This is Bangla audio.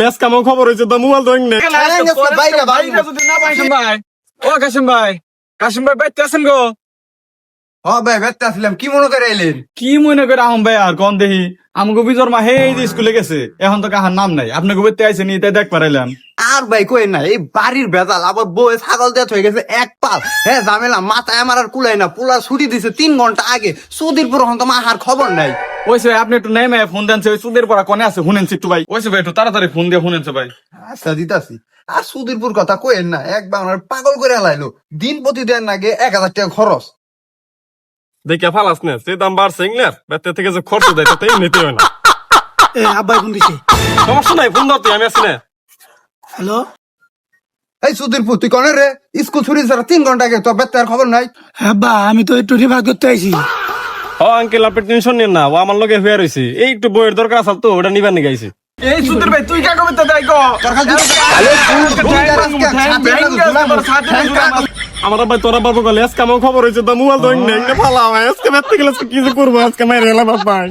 বেশ কেমন খবর হয়েছে তো মোবাইল তো নেই ভাই ও কাশিম ভাই বাইতে আছেন গো? ভাই ব্যস্ত আসলাম, কি মনে করে এলেন? কি মনে করে আহম ভাই আর কম দেখি আমাকে বিজর মা হে স্কুলে গেছে, এখন তো কাহার নাম নাই। আপনি গোবরতে আইসেন তাই দেখ পারাইলাম। আর ভাই কই না, এই বাড়ির বেজাল, আবার বউ ছাগল দেওয়া হয়ে গেছে এক পাল। হ্যাঁ ঝামেলা, মাথায় আমার আর কুলাই না। পোলা ছুটি দিছে 3 ঘন্টা আগে, সুদির পর তো মাহার খবর নাই। ওইসে ভাই আপনি একটু নেমে ফোন দেন, ওই সুদের পড়া কোনে আছে শুনেনছি একটু ভাই। ওইসে ভাই একটু তাড়াতাড়ি ফোন দিয়ে শুনেনছে ভাই। আচ্ছা দিতাছি। আর সুদিরপুর কথা কইেন না, একবার আমার পাগল করে লাইলো। দিন প্রতি দেন নাগে 1000 টাকা খরচ। দেখে ফালাস না, সে দাম বাড়ছে ইংলার বেতে থেকে যে খরচ দেয় তাই নিতে হয় না। আব্বাই ফোন দিছে। সমস্যা নাই, ফোন ধরতে আমি আছি না। হ্যালো, এই সুদিরপুর তুই কনে রে? স্কুল ছুটি ছাড়া 3 ঘন্টা আগে, তোর বেতে আর খবর নাই? আব্বা আমি তো একটু রিভার করতে আইছি। ও আঙ্কেল আপনি টেনশন নেন না, ও আমার লগে হয়ে রয়েছে। এই একটু বইয়ের দরকার আছে তো, ওটা নিবার নিয়ে গাইছে। এই সুন্দর ভাই তুই কা কবিতা দেয় গো? আমার ভাই তোরা বাবু গেলে আজকে আমার খবর হয়েছে তো মোবাইল তো নেই, ফালা আজকে বেতে গেলে কি যে করবো, আজকে মাইরে এলাম ভাই।